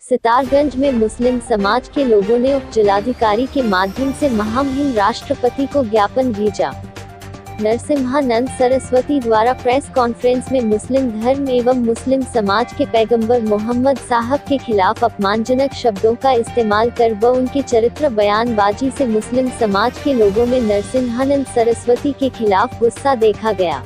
सितारगंज में मुस्लिम समाज के लोगों ने उप जिलाधिकारी के माध्यम से महामहिम राष्ट्रपति को ज्ञापन भेजा। नरसिम्हानंद सरस्वती द्वारा प्रेस कॉन्फ्रेंस में मुस्लिम धर्म एवं मुस्लिम समाज के पैगंबर मोहम्मद साहब के खिलाफ अपमानजनक शब्दों का इस्तेमाल कर व उनके चरित्र बयानबाजी से मुस्लिम समाज के लोगों में नरसिम्हानंद सरस्वती के खिलाफ गुस्सा देखा गया।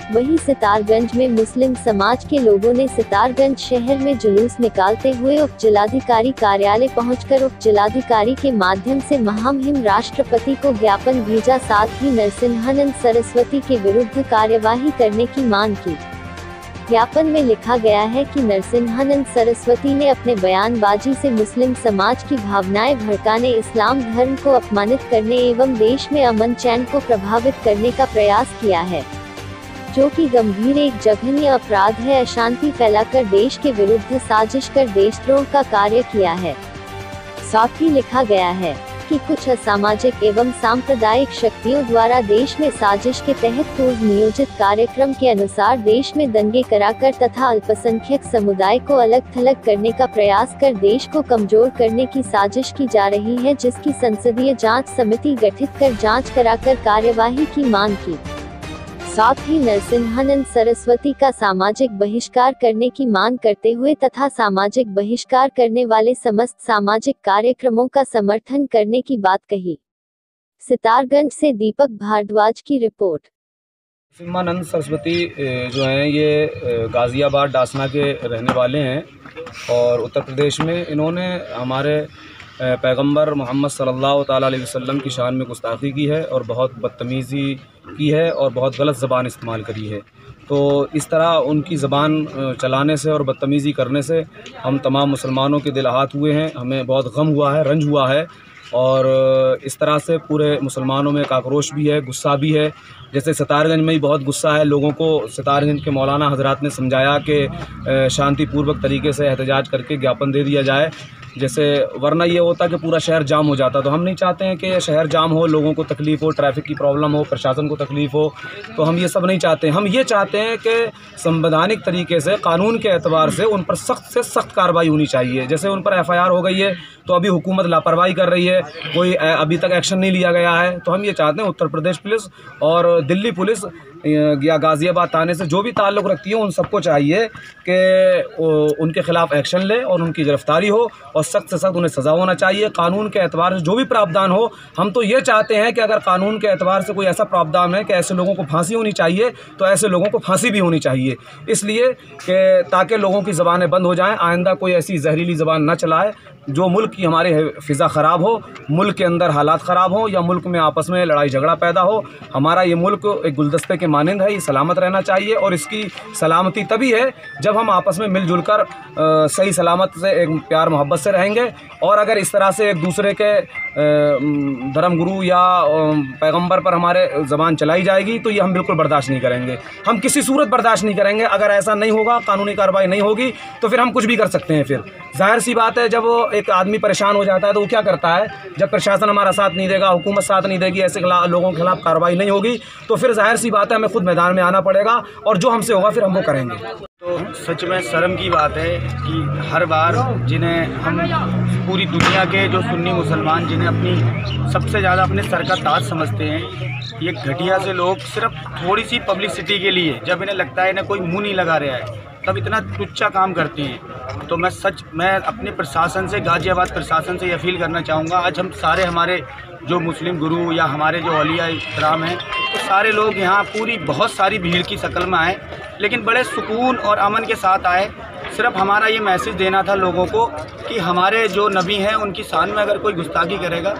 वहीं सितारगंज में मुस्लिम समाज के लोगों ने सितारगंज शहर में जुलूस निकालते हुए उप जिलाधिकारी कार्यालय पहुंचकर उप जिलाधिकारी के माध्यम से महामहिम राष्ट्रपति को ज्ञापन भेजा, साथ ही नरसिम्हानंद सरस्वती के विरुद्ध कार्यवाही करने की मांग की। ज्ञापन में लिखा गया है कि नरसिम्हानंद सरस्वती ने अपने बयानबाजी से मुस्लिम समाज की भावनाएं भड़काने, इस्लाम धर्म को अपमानित करने एवं देश में अमन चैन को प्रभावित करने का प्रयास किया है, जो कि गंभीर एक जघन्य अपराध है। अशांति फैलाकर देश के विरुद्ध साजिश कर देशद्रोह का कार्य किया है। साथ ही लिखा गया है कि कुछ असामाजिक एवं सांप्रदायिक शक्तियों द्वारा देश में साजिश के तहत पूर्व नियोजित कार्यक्रम के अनुसार देश में दंगे कराकर तथा अल्पसंख्यक समुदाय को अलग थलग करने का प्रयास कर देश को कमजोर करने की साजिश की जा रही है, जिसकी संसदीय जांच समिति गठित कर जांच कराकर कार्यवाही की मांग की। साथ ही नरसिम्हानंद सरस्वती का सामाजिक बहिष्कार करने की मांग करते हुए तथा सामाजिक बहिष्कार करने वाले समस्त सामाजिक कार्यक्रमों का समर्थन करने की बात कही। सितारगंज से दीपक भारद्वाज की रिपोर्ट। नरसिम्हानंद सरस्वती जो हैं ये गाज़ियाबाद डासना के रहने वाले हैं और उत्तर प्रदेश में इन्होंने हमारे पैगंबर मोहम्मद सल्लल्लाहु ताला अलैहि वसल्लम की शान में गुस्ताखी की है और बहुत बदतमीज़ी की है और बहुत गलत ज़बान इस्तेमाल करी है। तो इस तरह उनकी ज़बान चलाने से और बदतमीज़ी करने से हम तमाम मुसलमानों के दिल आहत हुए हैं, हमें बहुत गम हुआ है, रंज हुआ है और इस तरह से पूरे मुसलमानों में एक आक्रोश भी है, गुस्सा भी है। जैसे सितारगंज में ही बहुत गुस्सा है लोगों को। सितारगंज के मौलाना हजरात ने समझाया कि शांतिपूर्वक तरीके से एहतजाज करके ज्ञापन दे दिया जाए, जैसे वरना ये होता कि पूरा शहर जाम हो जाता। तो हम नहीं चाहते हैं कि शहर जाम हो, लोगों को तकलीफ़ हो, ट्रैफिक की प्रॉब्लम हो, प्रशासन को तकलीफ़ हो। तो हम ये सब नहीं चाहते। हम ये चाहते हैं कि संवैधानिक तरीके से, कानून के एतबार से उन पर सख्त से सख्त कार्रवाई होनी चाहिए। जैसे उन पर FIR हो गई है तो अभी हुकूमत लापरवाही कर रही है, कोई अभी तक एक्शन नहीं लिया गया है। तो हम ये चाहते हैं उत्तर प्रदेश पुलिस और दिल्ली पुलिस या गाज़ियाबाद थाने से जो भी ताल्लुक़ रखती है उन सबको चाहिए कि उनके ख़िलाफ़ एक्शन ले और उनकी गिरफ़्तारी हो और सख्त से सख्त उन्हें सज़ा होना चाहिए। कानून के एतबार से जो भी प्रावधान हो, हम तो ये चाहते हैं कि अगर कानून के एतबार से कोई ऐसा प्रावधान है कि ऐसे लोगों को फांसी होनी चाहिए तो ऐसे लोगों को फांसी भी होनी चाहिए, इसलिए कि ताकि लोगों की ज़बानें बंद हो जाएँ, आइंदा कोई ऐसी जहरीली ज़बान न चलाए जो मुल्क की हमारे फ़िज़ा ख़राब हो, मुल्क के अंदर हालात ख़राब हो या मुल्क में आपस में लड़ाई झगड़ा पैदा हो। हमारा ये मुल्क एक गुलदस्ते के मानंद है, ये सलामत रहना चाहिए और इसकी सलामती तभी है जब हम आपस में मिलजुल कर सही सलामत से एक प्यार मोहब्बत से रहेंगे। और अगर इस तरह से एक दूसरे के धर्मगुरु या पैगंबर पर हमारे ज़बान चलाई जाएगी तो ये हम बिल्कुल बर्दाश्त नहीं करेंगे, हम किसी सूरत बर्दाश्त नहीं करेंगे। अगर ऐसा नहीं होगा, कानूनी कार्रवाई नहीं होगी तो फिर हम कुछ भी कर सकते हैं। फिर जाहिर सी बात है, जब एक आदमी परेशान हो जाता है तो वो क्या करता है, जब प्रशासन हमारा साथ नहीं देगा, हुकूमत साथ नहीं देगी, ऐसे लोगों के खिलाफ कार्रवाई नहीं होगी तो फिर जाहिर सी बात है हमें खुद मैदान में आना पड़ेगा और जो हमसे होगा फिर हम वो करेंगे। तो सच में शर्म की बात है कि हर बार जिन्हें हम पूरी दुनिया के जो सुन्नी मुसलमान जिन्हें अपनी सबसे ज़्यादा अपने सर का ताज समझते हैं, ये घटिया से लोग सिर्फ थोड़ी सी पब्लिसिटी के लिए, जब इन्हें लगता है इन्हें कोई मुंह नहीं लगा रहा है, तब इतना तुच्चा काम करते हैं। तो मैं अपने प्रशासन से, गाज़ियाबाद प्रशासन से ये अपील करना चाहूँगा, आज हम सारे हमारे जो मुस्लिम गुरु या हमारे जो औलिया इकराम हैं, तो सारे लोग यहाँ पूरी बहुत सारी भीड़ की शक्ल में आए, लेकिन बड़े सुकून और अमन के साथ आए। सिर्फ हमारा ये मैसेज देना था लोगों को कि हमारे जो नबी हैं उनकी शान में अगर कोई गुस्ताखी करेगा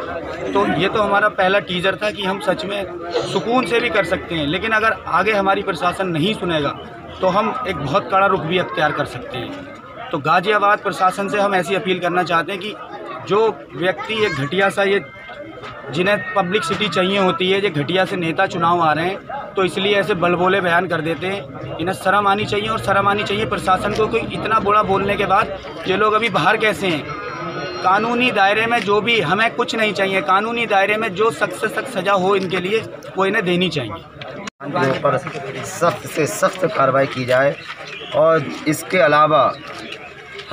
तो ये तो हमारा पहला टीज़र था कि हम सच में सुकून से भी कर सकते हैं, लेकिन अगर आगे हमारी प्रशासन नहीं सुनेगा तो हम एक बहुत कड़ा रुख भी अख्तियार कर सकते हैं। तो गाज़ियाबाद प्रशासन से हम ऐसी अपील करना चाहते हैं कि जो व्यक्ति एक घटिया सा, ये जिन्हें पब्लिसिटी चाहिए होती है, ये घटिया से नेता चुनाव आ रहे हैं तो इसलिए ऐसे बलबोले बयान कर देते हैं, इन्हें शर्म आनी चाहिए और शर्म आनी चाहिए प्रशासन को। कोई इतना बुरा बोलने के बाद ये लोग अभी बाहर कैसे हैं? कानूनी दायरे में जो भी, हमें कुछ नहीं चाहिए, कानूनी दायरे में जो सख्त से सख्त सज़ा हो इनके लिए वो इन्हें देनी चाहिए। के ऊपर सख्त से सख्त कार्रवाई की जाए और इसके अलावा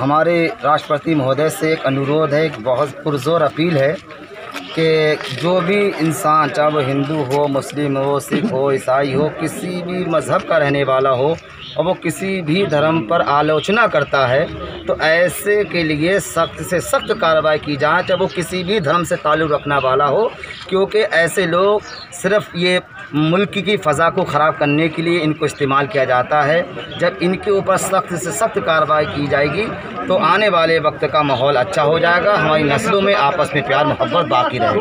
हमारे राष्ट्रपति महोदय से एक अनुरोध है, एक बहुत पुरजोर अपील है कि जो भी इंसान, चाहे वो हिंदू हो, मुस्लिम हो, सिख हो, ईसाई हो, किसी भी मज़हब का रहने वाला हो और वो किसी भी धर्म पर आलोचना करता है, तो ऐसे के लिए सख्त से सख्त कार्रवाई की जाए, चाहे वो किसी भी धर्म से ताल्लुक़ रखने वाला हो, क्योंकि ऐसे लोग सिर्फ़ ये मुल्क की फ़ज़ा को ख़राब करने के लिए इनको इस्तेमाल किया जाता है। जब इनके ऊपर सख्त से सख्त कार्रवाई की जाएगी तो आने वाले वक्त का माहौल अच्छा हो जाएगा, हमारी नस्लों में आपस में प्यार मोहब्बत बाकी रहेगा।